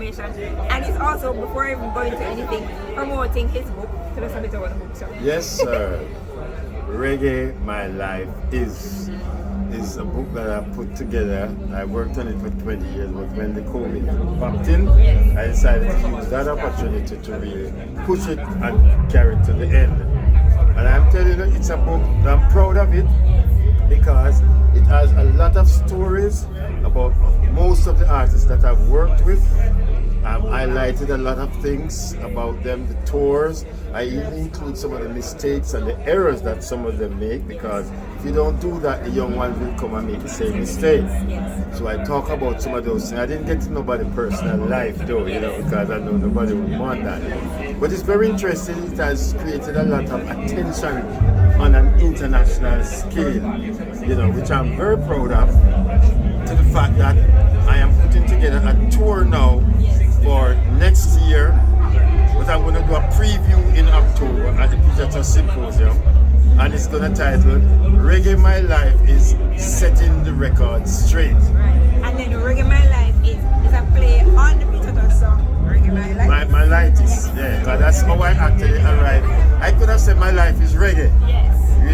information. And it's also, before even going to anything, promoting his book. Tell us a bit about the book, sir. Yes, sir. Reggae My Life Is a book that I put together. I worked on it for 20 years, but when the COVID popped in, I decided to use that opportunity to really push it and carry it to the end. And I'm telling you, it's a book, I'm proud of it because it has a lot of stories about most of the artists that I've worked with. I've highlighted a lot of things about them, the tours. I even include some of the mistakes and the errors that some of them make, because if you don't do that, the young ones will come and make the same mistake. So I talk about some of those things. I didn't get to nobody's personal life though, because I know nobody would want that. But it's very interesting. It has created a lot of attention on an international scale, which I'm very proud of, to the fact that I am putting together a tour now for next year, but I'm going to do a preview in October at the Peter Tosh Symposium, and it's going to title Reggae My Life Is Setting the Record Straight. And then Reggae My Life is a play on the Peter Tosh song, Reggae My Life. My life is, because that's how I actually arrived. I could have said my life is reggae.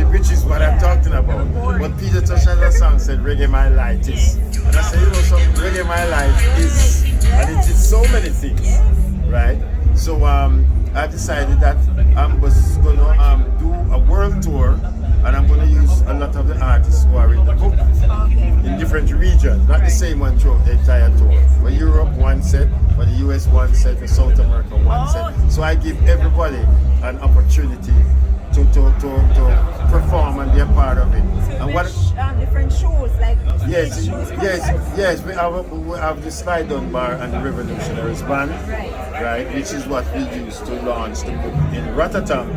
Which is what I'm talking about. But Peter Tosh had a song said Reggae My Life Is. And I said, Reggae My Life Is. And it is so many things, right? So I decided that I'm just going to do a world tour, and I'm going to use a lot of the artists who are in the book in different regions, not the same one throughout the entire tour. For Europe, one set, for the US, one set, for South America, one set. So I give everybody an opportunity to perform and be a part of it. So and what different shows, like yes, we have the Slide Down Bar and the Revolutionaries Band, right, which is what we used to launch the book in Rotterdam,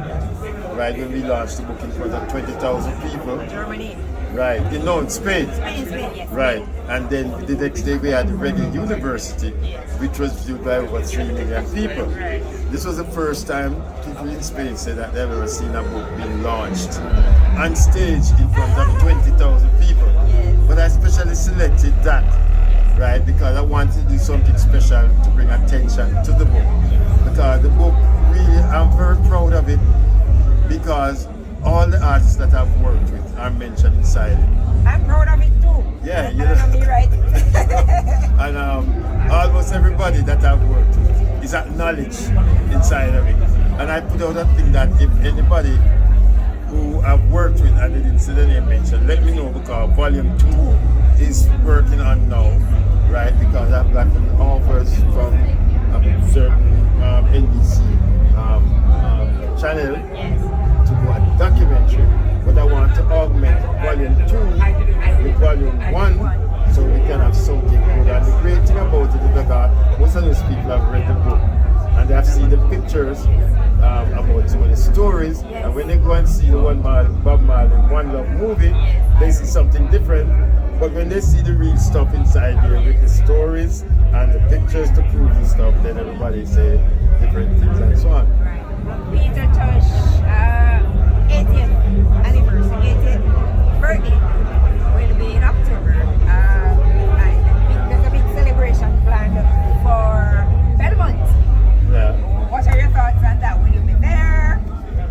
right, when we launched the book in front of 20,000 people. Germany. Right, in Spain. Yes. Right, and then the next day we had the Reggae University, which was viewed by over 3 million people. This was the first time people in Spain said that they've ever seen a book being launched on stage in front of 20,000 people. But I specially selected that, right, because I wanted to do something special to bring attention to the book. Because the book, really, I'm very proud of it, because all the artists that I've worked with are mentioned inside it. I'm proud of it too. Yeah, me right. And almost everybody that I've worked with is acknowledged inside of it. And I put out a thing that if anybody who I've worked with and they didn't see the name mentioned, let me know, because volume 2 is working on now, right? Because I've gotten offers from a certain NBC channel to do a documentary, but I want to augment volume 2 with volume 1 so we can have something good. And the great thing about it is that most of those people have read the book and they have seen the pictures about some of the stories, and when they go and see the Bob Marley One Love movie, they see something different. But when they see the real stuff inside here with the stories and the pictures to prove the stuff, then everybody say different things and so on. Peter Tosh, 80th anniversary, 80th birthday will be in October. And there's a big celebration planned for Belmont. Yeah. What are your thoughts on that? Will you be there?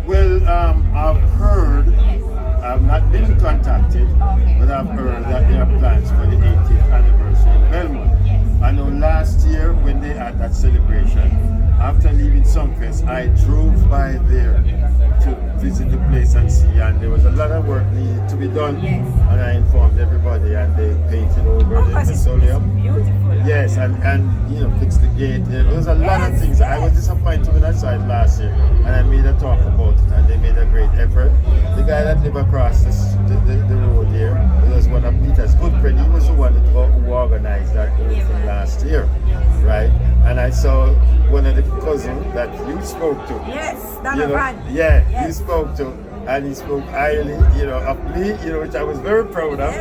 Well, I've heard, I've not been contacted, but I've heard that there are plans for the 80th anniversary in Belmont. I know last year when they had that celebration, after leaving Songfest, I drove by there to visit the place and see, and there was a lot of work needed to be done. And I informed everybody, and they painted over the mausoleum. Beautiful. Yes, and fixed the gate. There was a lot of things. I was disappointed when I saw it last year, and I made a talk about it, and they made a great effort. The guy that lived across the road here, it was one of Peter's good friends. He was the one who organized that whole thing last year, right? And I saw one of the cousins that you spoke to. Yes, Donovan. You spoke to, and he spoke highly, of me, which I was very proud of.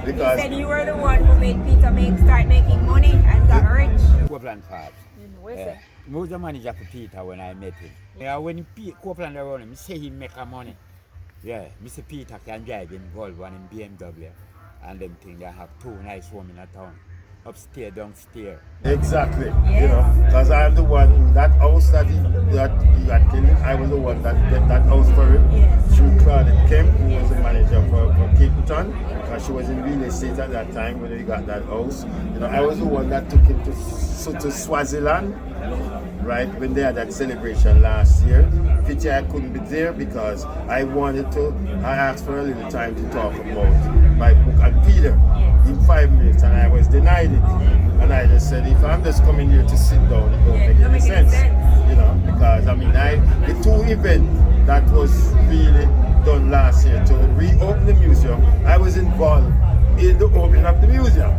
Because he said you were the one who made Peter start making money and got rich. Copeland Forbes. Where's that? I was the manager for Peter when I met him. When Copeland around him, I say he make a money. Yeah, Mr. Peter can drive in Gold one in BMW, and them thing they have 2 nice women in a town. upstairs, downstairs. Exactly, you know, because I'm the one, that house that he had killed, I was the one that get that house for him. Through Claudette Kemp, who was the manager for Capeton, because she was in real estate at that time when he got that house. You know, I was the one that took him to Swaziland, right, when they had that celebration last year. Pity I couldn't be there because I asked for a little time to talk about my book and Peter in 5 minutes, and I was denied it. And I just said, if I'm just coming here to sit down, it don't make any sense. You know, because I mean, the two events that was really done last year to reopen the museum, I was involved in the opening of the museum.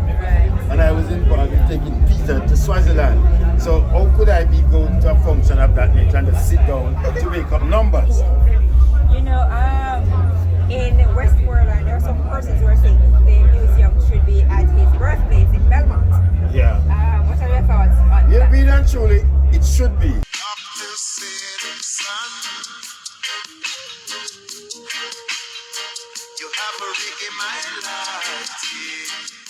And I was involved in taking Peter to Swaziland. So how could I be going to a function of that nature and just sit down to make up numbers? You know, in Westmoreland, there are some persons who are saying the museum should be at his birthplace in Belmont. Yeah. What are your thoughts on Yeah, that? really and truly, it should be. You have a Reggae My Life.